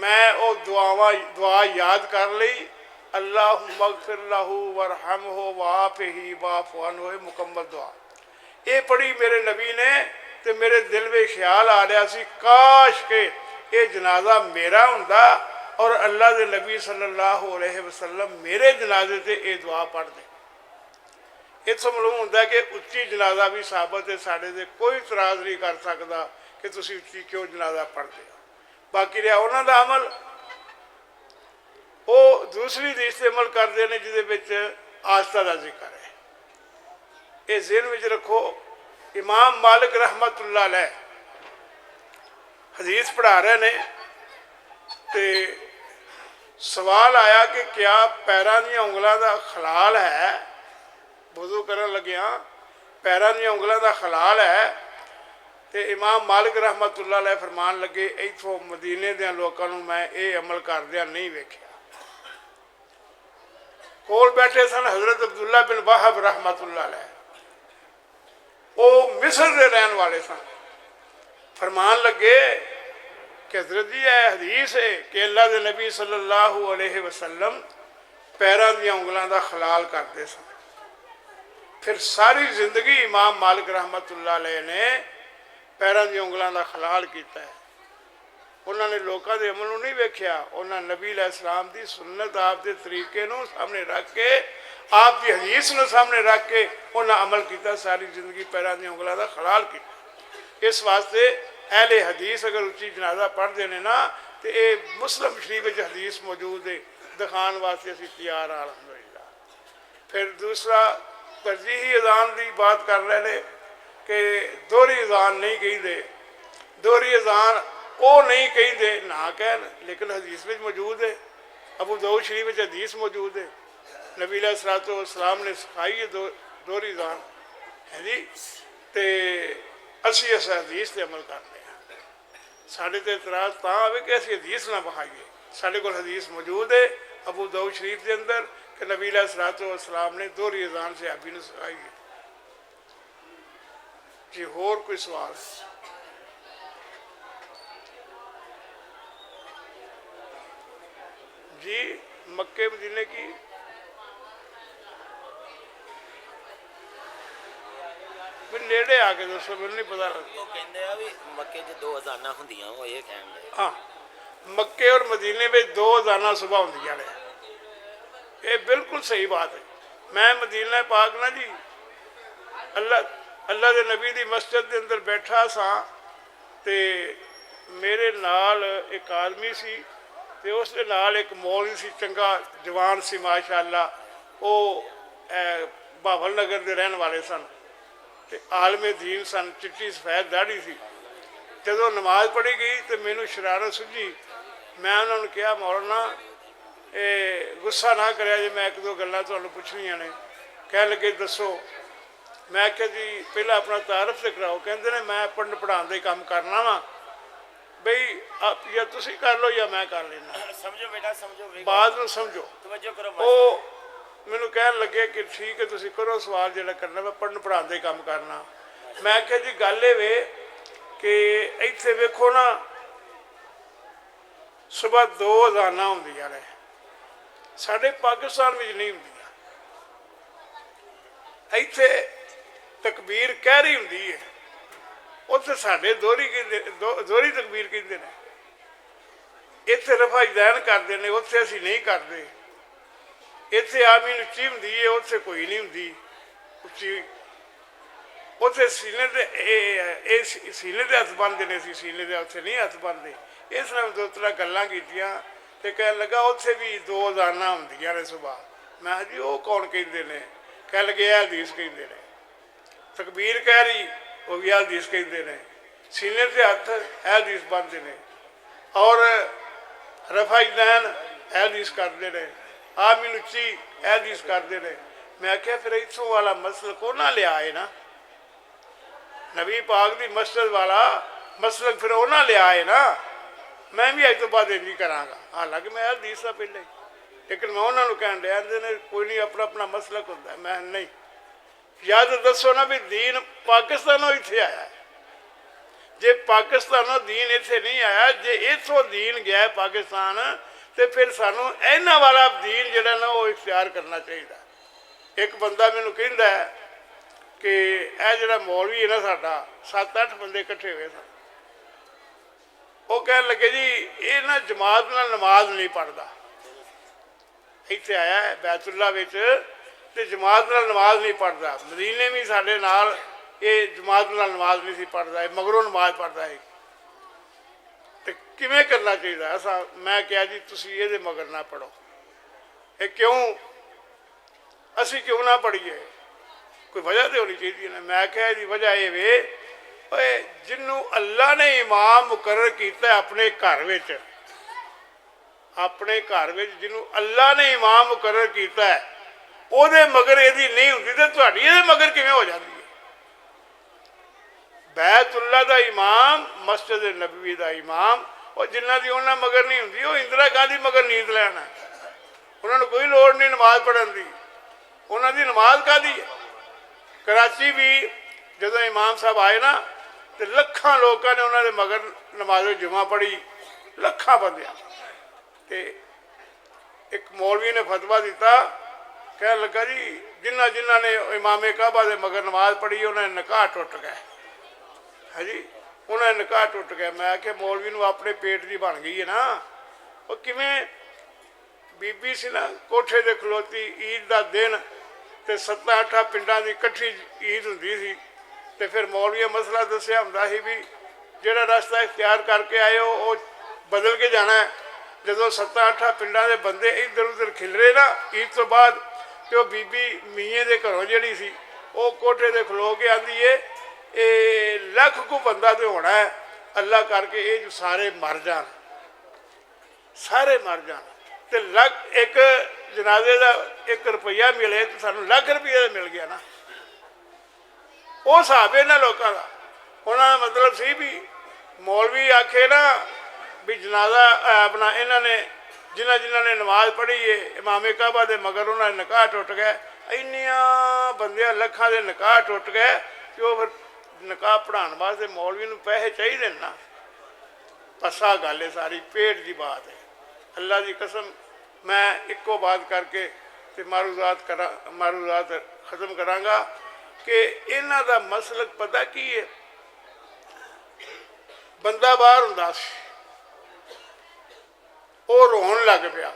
मैं वो दुआ याद कर ली, अल्लाहुम्मा अग़फ़िर लहू वरहमहू वाफ़िही वाफ़ अन्हु, मुकम्मल दुआ ये पढ़ी मेरे नबी ने। तो मेरे दिल में ख्याल आ रहा सी काश के ये जनाजा मेरा हुंदा और अल्लाह के नबी सल्लल्लाहु अलैहि वसल्लम मेरे जनाजे से ये दुआ पढ़ दे। इस मालूम होता कि उच्ची जनाजा भी साबित है, साढ़े से कोई इतराज़ नहीं कर सकता कि तुसी उच्ची क्यों जनाजा पढ़ते हो। बाकी रहा उन्हों का अमल, वो दूसरी हदीस से अमल करते हैं जिहदे आस्था का जिक्र है। ये ज़हन में रखो, इमाम मालिक रहमतुल्लाह अलैह हदीस पढ़ा रहे ने तो सवाल आया कि क्या पैरों दी उंगलों का खलाल है, वज़ू करन लग्या पैरों दी उंगलों का खलाल है। तो इमाम मालिक रहमतुल्लाह अलैह फरमान लगे, इथों मदीने दे लोगों को मैं ये अमल करदिया नहीं वेख्या। कोल बैठे सन हज़रत अब्दुल्ला बिन वाहब रहमतुल्लाह अलैह, वो मिस्र के रहने वाले सन। फरमान लगे कि हज़रत जी यह हदीस है कि अल्लाह के नबी सल्लल्लाहु अलैहि वसल्लम पैरों दी उंगलों का खलाल करते सन। फिर सारी जिंदगी इमाम मालिक रहमतुल्लाह अलैह ने पैरों दी उंगलों का खलाल किया है। उन्होंने लोगों के अमल नहीं वेख्या, उन्होंने नबी अलैहिस्सलाम की सुन्नत आपके तरीके नूं सामने रख के, आप की हदीस नूं सामने रख के उन्हें अमल किया, सारी जिंदगी पैरों दी उंगलों का खलाल किया। इस वास्ते अहले हदीस अगर उच्ची जनाजा पढ़ते हैं ना तो ये मुस्लिम शरीफ में हदीस मौजूद है, दिखाने वास्ते असीं तैयार हाँ अल्हम्दुलिल्लाह। फिर दूसरा तरजीही अजान की बात कर रहे हैं कि दोहरी अजान नहीं कहींदे। दोहरी अजान वो नहीं कहींदे ना कहन, लेकिन हदीस में मौजूद है, अबू दाऊद शरीफ में हदीस मौजूद है, नबी अलैहिस्सलातु वस्सलाम ने सिखाई है दोहरी अजान है जी। तो असी इस हदीस पर अमल करते हैं। साढ़े तो इतराज़ तां आवे कि असी हदीस ना बहाइए। साढ़े कोल हदीस मौजूद है अबू दाऊद शरीफ के अंदर कि नबी अलैहिस्सलातु वस्सलाम ने दोहरी अजान से सहाबी ने सिखाई है जी। होर कोई सवाल? जी मक्के मदीने की नेड़े आके दसो, मैंने नहीं पता। ਉਹ ਕਹਿੰਦੇ ਆ ਵੀ ਮੱਕੇ 'ਚ 2 ਅਜ਼ਾਨਾਂ ਹੁੰਦੀਆਂ, ਉਹ ਇਹ ਕਹਿਣ ਦੇ। हाँ मक्के और मदीने में 2 अज़ानां सुबह होंदियां ने। ये बिल्कुल सही बात है। मैं मदीना पाक ना जी अल्लाह के नबी की मस्जिद के अंदर बैठा सा ते मेरे नाल एक आदमी सी ते उस दे नाल एक मौलवी सी, चंगा जवान सी माशाअल्लाह। वो भावल नगर के रहने वाले सन ते आलमे दीन सन, चिट्टी सफेद दाढ़ी सी। जदों नमाज पढ़ी गई तो मैनू शरारत सुझी। मैं उन्होंने कहा मौलाना गुस्सा ना करिया जी, मैं 1-2 गल्लां तुहानूं पुछणियां ने। कह लगे दसो। मैं क्या जी पहला अपना तारफ से कराओ। कहते ने मैं पढ़न पढ़ाने का काम करना वा बई, या तुसी कर लो या मैं कर लेना। समझो बेटा समझो, बात में समझो। तवज्जो करो। वो मैनू कह लगे कि ठीक है तुसी करो सवाल जिहड़ा करना, मैं पढ़न पढ़ाने का काम करना। मैं क्या जी गल ये वे कि इत्थे वेखो ना सुबह 2 अज़ानां होंदियां ने, साडे पाकिस्तान में नहीं होंदियां। इत्थे तकबीर कह रही होंदी है, उत्थे साडे दोहरी दोहरी तकबीर कहंदे ने। इत्थे रफा दैन करते हैं, उत्थे असीं नहीं करते। इत्थे आमीन उच्ची होंदी है, उत्थे कोई नहीं होंदी उच्ची। उत्थे सीने ते सीने ते हथ बनते हैं, असीं सीने ते उत्थे नहीं हथ बनते। इस ने 2-3 गल्लां कीतियां ते कहन लगा उत्थे भी 2 अज़ानां होंदियां ने सुबह। मैं जी वो कौन कहते हैं? कह लगे यह हदीस कहते हैं। तकबीर कह रही वो भी हदीस कहते हैं। सीने से हथ हदीस बनते हैं और रफा दैन हदीस करते हैं, आमीन उच्ची हदीस करते हैं। मैं क्या फिर इत्थों वाला मसलक उन्हां लिया है ना, नबी पाक की मस्जिद वाला मसलक फिर उन्हां लिया है ना। मैं भी अज तो बाद इंज कराँगा, हालांकि मैं हदीस था पहले, लेकिन मैं उन्होंने कह दिया ने कोई नहीं अपना अपना मसलक होता। मैं नहीं, या तो दसो ना भी दीन पाकिस्तानों इत्थे आया है। जे पाकिस्तानों दीन इत्थे नहीं आया, जे इत्थों दीन गया पाकिस्तान, तो फिर सानू इन्हां वाला दीन जिहड़ा ना वो इख्तियार करना चाहिए। एक बंदा मैनू कहंदा है कि यह जिहड़ा मौलवी है ना साडा, 7-8 बंदे इकट्ठे हुए सन। वो कह लगे जी ये ना जमात नाल नमाज नहीं पढ़ता। इत्थे आया है बैतुल्ला विच ते जमात नाल नमाज नहीं पढ़ता। मदीने भी साडे नाल ये जमात नाल नमाज नहीं सी पढ़ता, मगरों नमाज पढ़ता है। तो किवें करना चाहिए ऐसा? मैं कहा जी तुसी ये मगर ना पढ़ो। ये क्यों असी क्यों ना पढ़िए? कोई वजह तो होनी चाहिए ना। मैं कहा जी वजह ये वे जिन्हों अल्लाह ने इमाम मुकर्रर किया अपने घर विच, अपने घर विच जिन्हों अल्लाह ने इमाम मुकर्रर किया है, ਉਹਦੇ मगर यदि नहीं होंगी तो तुहाडी ਇਹਦੇ मगर किवें हो जाती है? बैतुल्ला का इमाम, मस्जिद नबवी का इमाम, और जिन्हों की उन्होंने मगर नहीं होंगी वो इंदिरा गांधी मगर नींद लैना। उन्होंने कोई लोड़ नहीं नमाज पढ़न की। उन्होंने नमाज काहदी है? कराची भी जो इमाम साहब आए ना तो लखां लोगों ने उन्होंने मगर नमाज जुमा पढ़ी, लखां बंदियां। ते एक मौलवी ने फतवा दिता, कह लगा जी जिन्हों जिन्हों ने इमामे काबा के मगर नमाज पढ़ी उन्होंने निकाह टुट गए। है जी, उन्होंने निकाह टुट गया। मैं आख्या मौलवी नूं अपने पेट की बन गई है ना। वो किवें बीबी सी ना कोठे दे खलोती, ईद का दिन तो 7-8 पिंडां की इकट्ठी ईद हुंदी सी। ते फिर मौलवी मसला दसिया हुंदा सी भी जिहड़ा रास्ता इख्तियार करके आए वो बदल के जाना है। जो 7-8 पिंडां के बंदे इधर उधर खिलरे ना ईद तो बाद, तो बीबी मीए के घरों जिहड़ी सी वो कोठे दे खलो के आंदी है ये लख को बंदा तो होना है, अल्लाह करके ये जो सारे मर जान, सारे मर जान। तो लख एक जनाजे का 1 रुपया मिले तो सानू लाख रुपये मिल गया ना। वो हिसाब इन्होंने लोगों का। उन्होंने मतलब सी भी मौलवी आखे ना भी जनाजा अपना इन्होंने जिन्हों जिन्हों ने नमाज पढ़ी है इमामे काबा के मगर उन्होंने निकाह टुट गए। इन्निया बंदियां लखा के निकाह टुट गए तो फिर निकाह पढ़ाने वास्ते मौलवी नूं पैसे चाहिए ना। पसा गल है सारी, पेट की बात है। अल्लाह की कसम मैं एको बात करके तो मारूजात खत्म करांगा कि इन्हां दा मसलक पता की है। बंदा बाहर हुंदा सी, ਉਹ ਰੋਣ ਲੱਗ ਪਿਆ।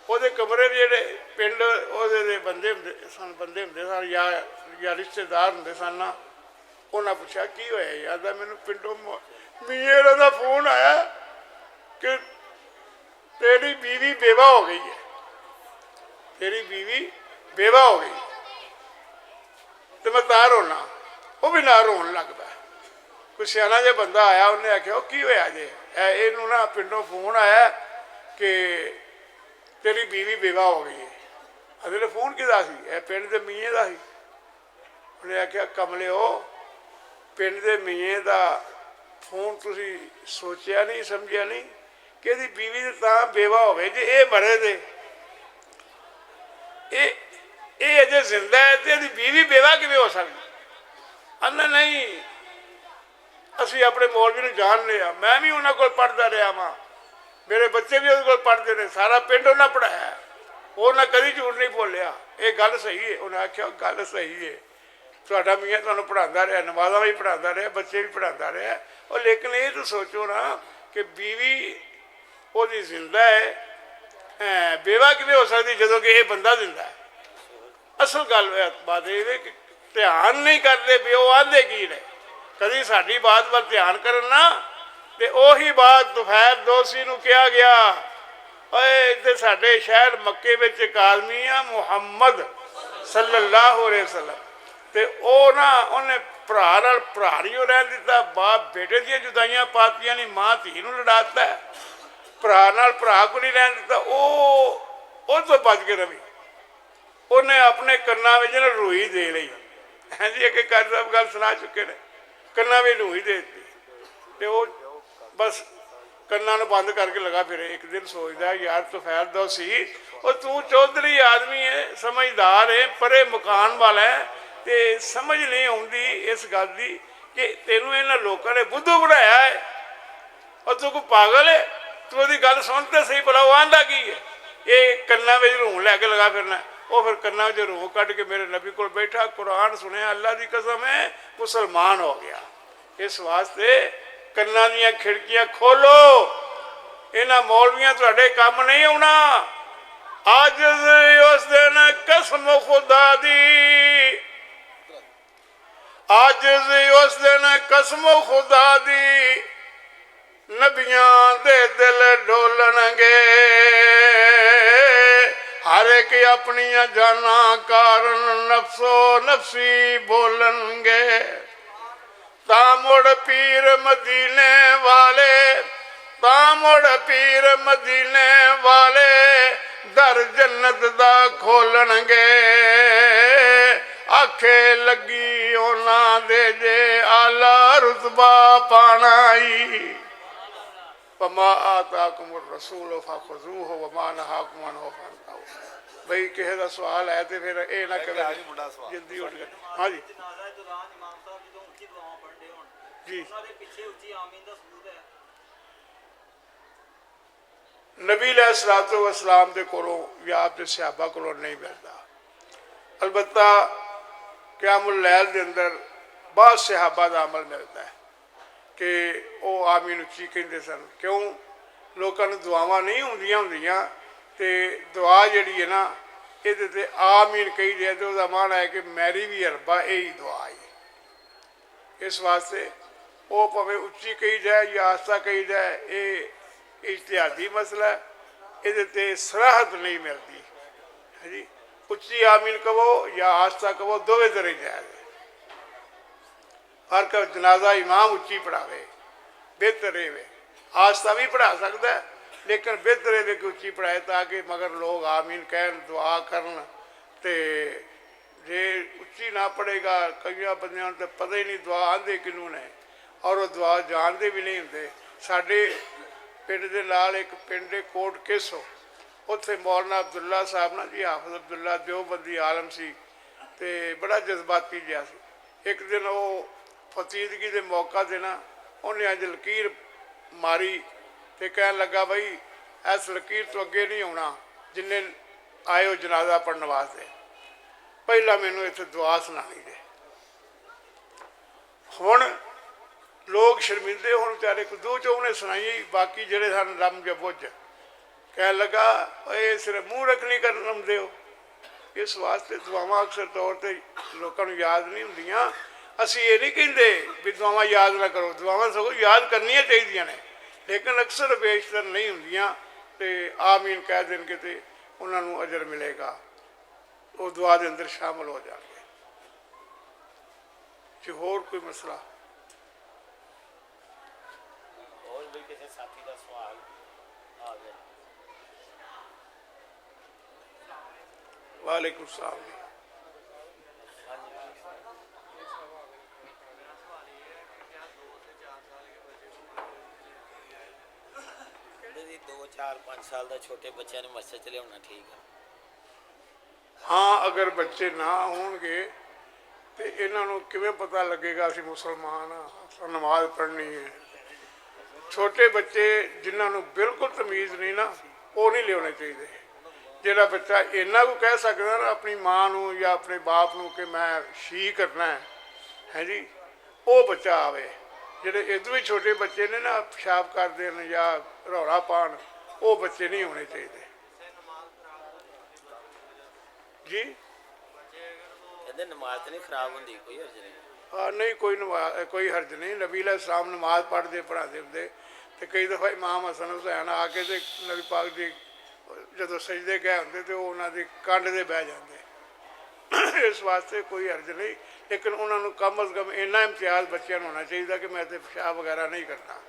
ਉਹਦੇ ਕਮਰੇ ਦੇ ਜਿਹੜੇ ਪਿੰਡ ਉਹਦੇ ਦੇ ਬੰਦੇ ਹੁੰਦੇ ਸਨ ਜਾਂ ਰਿਸ਼ਤੇਦਾਰ ਹੁੰਦੇ ਸਨ ਨਾ, ਉਹਨਾਂ ਪੁੱਛਿਆ ਕੀ ਹੋਇਆ ਯਾਰ ਦਾ, ਮੈਨੂੰ ਪਿੰਡੋਂ ਮੀਆਂ ਦਾ ਫੋਨ ਆਇਆ ਕਿ ਤੇਰੀ ਬੀਵੀ ਬੇਵਾ ਹੋ ਗਈ ਹੈ, ਤੇਰੀ ਬੀਵੀ ਬੇਵਾ ਹੋ ਗਈ। ਤੇ ਮੈਂ ਤਾਂ ਰੋਣਾ, ਉਹ ਵੀ ਨਾ ਰੋਣ ਲੱਗ ਪਿਆ। ਕੋਈ ਸਿਆਣਾ ਜਿਹਾ ਬੰਦਾ ਆਇਆ, ਉਹਨੇ ਆਖਿਆ ਉਹ ਕੀ ਹੋਇਆ ਜੇ, ਇਹਨੂੰ ਨਾ ਪਿੰਡੋਂ ਫੋਨ ਆਇਆ ਕਿ ਤੇਰੀ ਬੀਵੀ ਬੇਵਾ ਹੋ ਗਈ ਹੈ। ਅਗਲੇ ਫੋਨ ਕਿਹਦਾ ਸੀ? ਇਹ ਪਿੰਡ ਦੇ ਮੀਏ ਦਾ ਸੀ। ਉਹਨੇ ਆਖਿਆ ਕਮਲਿਓ, ਪਿੰਡ ਦੇ ਮੀਏ ਦਾ ਫੋਨ ਤੁਸੀਂ ਸੋਚਿਆ ਨਹੀਂ, ਸਮਝਿਆ ਨਹੀਂ ਕਿ ਇਹਦੀ ਬੀਵੀ ਤਾਂ ਬੇਵਾ ਹੋਵੇ ਜੇ ਇਹ ਮਰੇ ਦੇ, ਇਹ ਅਜੇ ਜ਼ਿੰਦਾ ਹੈ ਤੇ ਇਹਦੀ ਬੀਵੀ ਬੇਵਾ ਕਿਵੇਂ ਹੋ ਸਕਦੀ? ਆਂਦਾ ਨਹੀਂ, ਅਸੀਂ ਆਪਣੇ ਮੌਲਵੀ ਨੂੰ ਜਾਣ ਲਿਆ, ਮੈਂ ਵੀ ਉਹਨਾਂ ਕੋਲ ਪੜ੍ਹਦਾ ਰਿਹਾ ਵਾਂ, ਮੇਰੇ ਬੱਚੇ ਵੀ ਉਹਦੇ ਕੋਲ ਪੜ੍ਹਦੇ ਨੇ, ਸਾਰਾ ਪਿੰਡ ਉਹਨਾਂ ਪੜ੍ਹਾਇਆ, ਉਹਨਾਂ ਕਦੀ ਝੂਠ ਨਹੀਂ ਬੋਲਿਆ, ਇਹ ਗੱਲ ਸਹੀ ਹੈ। ਉਹਨੇ ਆਖਿਆ ਗੱਲ ਸਹੀ ਹੈ, ਤੁਹਾਡਾ ਮੀਆਂ ਤੁਹਾਨੂੰ ਪੜ੍ਹਾਉਂਦਾ ਰਿਹਾ, ਨਮਾਜ਼ਾਂ ਵੀ ਪੜ੍ਹਾਉਂਦਾ ਰਿਹਾ, ਬੱਚੇ ਵੀ ਪੜ੍ਹਾਉਂਦਾ ਰਿਹਾ, ਉਹ ਲੇਕਿਨ ਇਹ ਤਾਂ ਸੋਚੋ ਨਾ ਕਿ ਬੀਵੀ ਉਹਦੀ ਜ਼ਿੰਦਾ ਹੈ, ਬੇਵਾ ਕਿਵੇਂ ਹੋ ਸਕਦੀ ਜਦੋਂ ਕਿ ਇਹ ਬੰਦਾ ਜ਼ਿੰਦਾ ਹੈ। ਅਸਲ ਗੱਲ ਬਾਤ ਇਹ ਕਿ ਧਿਆਨ ਨਹੀਂ ਕਰਦੇ ਵੀ ਉਹ ਆਂਦੇ ਕੀ ਨੇ। ਕਦੀ ਸਾਡੀ ਬਾਤ ਵੱਲ ਧਿਆਨ ਕਰਨ ਨਾ, ਤੇ ਉਹੀ ਬਾਤ ਦੁਪਹਿਰ ਦੋਸੀ ਨੂੰ ਕਿਹਾ ਗਿਆ, ਓਏ ਇੱਥੇ ਸਾਡੇ ਸ਼ਹਿਰ ਮੱਕੇ ਵਿੱਚ ਇੱਕ ਆਦਮੀ ਆ ਮੁਹੰਮਦ ਸੱਲੱਲਾਹੁ ਅਲੈਹਿ ਵਸੱਲਮ, ਤੇ ਉਹ ਨਾ ਉਹਨੇ ਭਰਾ ਨਾਲ ਭਰਾ ਨਹੀਂ ਉਹ ਰਹਿਣ ਦਿੱਤਾ, ਬਾਪ ਬੇਟੇ ਦੀਆਂ ਜੁਦਾਈਆਂ ਪਾਤੀਆਂ ਨਹੀਂ, ਮਾਂ ਧੀ ਨੂੰ ਲੜਾਤਾ, ਭਰਾ ਨਾਲ ਭਰਾ को नहीं रहने दिता, ਉਹ ਤੋਂ ਬਚ ਕੇ ਰਵੀ। ਉਹਨੇ ਆਪਣੇ ਕੰਨਾਂ ਵਿੱਚ ਨਾ ਰੂਈ ਦੇ ਲਈ, ਹਾਂਜੀ ਅੱਗੇ ਕਾਜ਼ੀ ਸਾਹਿਬ ਗੱਲ ਸੁਣਾ ਚੁੱਕੇ ਨੇ, ਕੰਨਾਂ ਵਿੱਚ ਰੂਈ ਦੇ ਦਿੱਤੀ, ਤੇ ਉਹ ਬਸ ਕੰਨਾਂ ਨੂੰ ਬੰਦ ਕਰਕੇ ਲਗਾ ਫਿਰੇ। ਇੱਕ ਦਿਨ ਸੋਚਦਾ ਯਾਰ ਦੁਪਹਿਰ ਦਾ ਸੀ, ਉਹ ਤੂੰ ਚੌਧਰੀ ਆਦਮੀ ਹੈ, ਸਮਝਦਾਰ ਹੈ, ਪਰੇ ਮਕਾਨ ਵਾਲਾ ਹੈ, ਤੇ ਸਮਝ ਨਹੀਂ ਆਉਂਦੀ ਇਸ ਗੱਲ ਦੀ ਕਿ ਤੈਨੂੰ ਇਹਨਾਂ ਲੋਕਾਂ ਨੇ ਬੁੱਧੂ ਬਣਾਇਆ ਹੈ, ਔਰ ਤੂੰ ਕੋਈ ਪਾਗਲ ਹੈ, ਤੂੰ ਉਹਦੀ ਗੱਲ ਸੁਣ ਤੇ ਸਹੀ ਭਲਾ ਉਹ ਆਂਦਾ ਕੀ ਹੈ। ਇਹ ਕੰਨਾਂ ਵਿੱਚ ਰੂੰ ਲੈ ਕੇ ਲਗਾ ਫਿਰਨਾ। ਉਹ ਫਿਰ ਕੰਨਾਂ ਵਿੱਚ ਰੂੰ ਕੱਢ ਕੇ ਮੇਰੇ ਨਬੀ ਕੋਲ ਬੈਠਾ, ਕੁਰਾਨ ਸੁਣਿਆ, ਅੱਲਾ ਦੀ ਕਸਮ ਹੈ ਮੁਸਲਮਾਨ ਹੋ ਗਿਆ। ਇਸ ਵਾਸਤੇ ਕੰਨਾਂ ਦੀਆਂ ਖਿੜਕੀਆਂ ਖੋਲੋ, ਇਹਨਾਂ ਮੌਲਵੀਆਂ ਤੁਹਾਡੇ ਕੰਮ ਨਹੀਂ ਆਉਣਾ। ਅੱਜ ਉਸ ਦਿਨ ਕਸਮ ਖੁਦਾ ਦੀ, ਅੱਜ ਉਸ ਦਿਨ ਕਸਮ ਖੁਦਾ ਦੀ, ਨਬੀਆਂ ਦੇ ਦਿਲ ਡੋਲਣਗੇ, ਹਰ ਇੱਕ ਆਪਣੀਆਂ ਜਾਨਾਂ ਕਾਰਨ ਨਫਸੋ ਨਫਸੀ ਬੋਲਣਗੇ। ਤਾਂ ਮੁੜ ਪੀਰ ਮਦੀਨੇ ਵਾਲੇ, ਤਾਂ ਮੁੜ ਪੀਰ ਮਦੀਨੇ ਵਾਲੇ, ਦਰ ਜੰਨਤ ਦਾ ਖੋਲਣਗੇ। ਆਖੇ ਲੱਗੀ ਉਹਨਾਂ ਦੇ ਜੇ ਆਲਾ ਰੁਤਬਾ ਪਾਣਾ ਈ। वमा आताकुम रसूल फखुजूहु वमा नहाकुम अन्हु फंताहु। भाई किसी का सवाल है तो फिर ये ना करें जल्दी उठ गए। हाँ जी जी, नबी अलैहिस्सलातु वस्सलाम दे कोलों या आपके सहाबा कोलों नहीं मिलता। अलबत्ता क़यामुल लैल दे अंदर बाद सहाबा दा अमल मिलता है कि ਉਹ ਆਮੀਨ ਉੱਚੀ ਕਹਿੰਦੇ ਸਨ। ਕਿਉਂ? ਲੋਕਾਂ ਨੂੰ ਦੁਆਵਾਂ ਨਹੀਂ ਹੁੰਦੀਆਂ ਤੇ ਦੁਆ ਜਿਹੜੀ ਹੈ ਨਾ ਇਹਦੇ ਤੇ ਆਮੀਨ ਕਹੀ ਜਾਏ ਤੇ ਉਹਦਾ ਮਾਣ ਹੈ ਕਿ ਮੇਰੀ ਵੀ ਰੱਬਾ ਇਹੀ ਦੁਆ ਹੈ। ਇਸ ਵਾਸਤੇ ਉਹ ਭਾਵੇਂ ਉੱਚੀ ਕਹੀ ਜਾਏ ਜਾਂ ਆਸਤਾ ਕਹੀ ਜਾਏ, ਇਹ ਇਜਤਿਹਾਦੀ ਮਸਲਾ, ਇਹਦੇ ਤੇ ਸਰਾਹਤ ਨਹੀਂ ਮਿਲਦੀ ਹੈ ਜੀ। ਉੱਚੀ ਆਮੀਨ ਕਹੋ ਜਾਂ ਆਸਤਾ ਕਹੋ, ਦੋਵੇਂ ਤਰ੍ਹਾਂ ਜਾਇਜ਼। हर का जनाजा इमाम उच्ची पढ़ावे, बेहतर रहे। आस्था भी पढ़ा सकता है, लेकिन बेहतर है कि उच्ची पढ़ाए ताकि मगर लोग आमीन कहन, दुआ करन। ते जे उच्ची ना पढ़ेगा, कई बंदियां तो पता ही नहीं दुआ आंदे किनू ने, और वो दुआ जानते भी नहीं होंगे। साडे पिंड दे नाल एक पिंड कोट केसो, उत्थे मौलाना अब्दुल्ला साहब ना जी, हाफिज अब्दुल्ला देवबंदी आलम सी, ते बड़ा जज्बाती जिहा सी। एक दिन वो फतीदगी के मौका देना, उन्हें अज लकीर मारी तो कह लगा बई इस लकीर तो अगे नहीं आना जिन्ने आए हो जनाजा पढ़ने वास्ते, पहला मैनू इत्थे दुआ सुनानी दे। हुण ਲੋਕ ਸ਼ਰਮਿੰਦੇ ਹੋਣ ਵਿਚਾਰੇ ਕਦੂ ਚ ਉਹਨੇ ਸੁਣਾਈ, ਬਾਕੀ ਜਿਹੜੇ ਸਨ ਰਮ ਜਬੁੱਝ ਕਹਿਣ ਲੱਗਾ ਇਹ ਸਿਰਫ ਮੂੰਹ ਰੱਖਣੀ ਕਰਨ ਆਉਂਦੇ ਹੋ। ਇਸ ਵਾਸਤੇ ਦੁਆਵਾਂ ਅਕਸਰ ਤੌਰ ਤੇ ਲੋਕਾਂ ਨੂੰ ਯਾਦ ਨਹੀਂ ਹੁੰਦੀਆਂ। ਅਸੀਂ ਇਹ ਨਹੀਂ ਕਹਿੰਦੇ ਵੀ ਦੁਆਵਾਂ ਯਾਦ ਨਾ ਕਰੋ, ਦੁਆਵਾਂ ਸਗੋਂ ਯਾਦ ਕਰਨੀਆਂ ਚਾਹੀਦੀਆਂ ਨੇ, ਲੇਕਿਨ ਅਕਸਰ ਬੇਸ਼ਤਰ ਨਹੀਂ ਹੁੰਦੀਆਂ। ਤੇ ਆਮੀਨ ਕਹਿ ਦੇਣਗੇ ਤੇ ਉਹਨਾਂ ਨੂੰ ਅਜਰ ਮਿਲੇਗਾ, ਉਹ ਦੁਆ ਦੇ ਅੰਦਰ ਸ਼ਾਮਲ ਹੋ ਜਾਣਗੇ। ਜੇ ਹੋਰ ਕੋਈ ਮਸਲਾ ਹੋਰ ਵੀ ਕਿਸੇ ਸਾਥੀ ਦਾ ਸਵਾਲ ਆ ਗਿਆ? ਵਾਲੇਕੁਮ ਸਲਾਮ ਜੀ। ਜੀ 2-4-5 ਸਾਲ ਦਾ ਛੋਟੇ ਬੱਚਿਆਂ ਨੂੰ ਮਸਜਿਦ ਚ ਲਿਆਉਣਾ ਠੀਕ ਹੈ? ਹਾਂ, ਅਗਰ ਬੱਚੇ ਨਾ ਹੋਣਗੇ ਤੇ ਇਹਨਾਂ ਨੂੰ ਕਿਵੇਂ ਪਤਾ ਲੱਗੇਗਾ ਅਸੀਂ ਮੁਸਲਮਾਨ ਹਾਂ, ਅਸੀਂ ਨਮਾਜ਼ ਪੜ੍ਹਨੀ ਹੈ। ਛੋਟੇ ਬੱਚੇ ਜਿਨ੍ਹਾਂ ਨੂੰ ਬਿਲਕੁਲ ਤਮੀਜ਼ ਨਹੀਂ ਨਾ, ਉਹ ਨਹੀਂ ਲਿਆਉਣੇ ਚਾਹੀਦੇ। ਜਿਹੜਾ ਬੱਚਾ ਇੰਨਾ ਕੁ ਕਹਿ ਸਕਦਾ ਨਾ ਆਪਣੀ ਮਾਂ ਨੂੰ ਜਾਂ ਆਪਣੇ ਬਾਪ ਨੂੰ ਕਿ ਮੈਂ ਸ਼ੀ ਕਰਨਾ ਹੈ ਜੀ, ਉਹ ਬੱਚਾ ਆਵੇ। ਜਿਹੜੇ ਇਹਦੋਂ ਵੀ ਛੋਟੇ ਬੱਚੇ ਨੇ ਨਾ, ਪਿਸ਼ਾਬ ਕਰਦੇ ਨੇ ਜਾਂ ਰੌਲਾ ਪਾਉਣ, ਉਹ ਬੱਚੇ ਨਹੀਂ ਹੋਣੇ ਚਾਹੀਦੇ ਜੀ। ਕਹਿੰਦੇ ਨਮਾਜ਼ ਤਾਂ ਨਹੀਂ ਖਰਾਬ ਹੁੰਦੀ, ਕੋਈ ਹਰਜ ਨਹੀਂ? ਨਹੀਂ, ਕੋਈ ਹਰਜ ਨਹੀਂ। ਨਬੀ ਅਲੈਹਿਸ ਸਲਾਮ ਨਮਾਜ਼ ਪੜ੍ਹਦੇ ਪੜ੍ਹਾਉਂਦੇ ਹੁੰਦੇ, ਤੇ ਕਈ ਦਫਾ ਇਮਾਮ ਹਸਨ ਹੁਸੈਨ ਆ ਕੇ ਤੇ ਨਬੀ ਪਾਕ ਦੀ ਜਦੋਂ ਸਜਦੇ ਗਏ ਹੁੰਦੇ ਤੇ ਉਹ ਉਹਨਾਂ ਦੀ ਕੰਧ ਦੇ ਬਹਿ ਜਾਂਦੇ। ਇਸ ਵਾਸਤੇ ਕੋਈ ਹਰਜ ਨਹੀਂ, ਲੇਕਿਨ ਉਹਨਾਂ ਨੂੰ ਕਮ ਅਜ਼ ਕਮ ਇੰਨਾ ਇਮਤਿਆਜ਼ ਬੱਚਿਆਂ ਨੂੰ ਹੋਣਾ ਚਾਹੀਦਾ ਕਿ ਮੈਂ ਤੇ ਪਿਸ਼ਾਬ ਵਗੈਰਾ ਨਹੀਂ ਕਰਨਾ।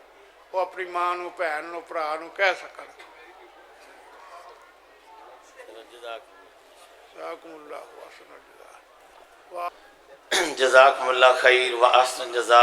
ਉਹ ਆਪਣੀ ਮਾਂ ਨੂੰ, ਭੈਣ ਨੂੰ, ਭਰਾ ਨੂੰ ਕਹਿ ਸਕਣ। जज़ाकुमुल्लाह खैर व अहसन जज़ा।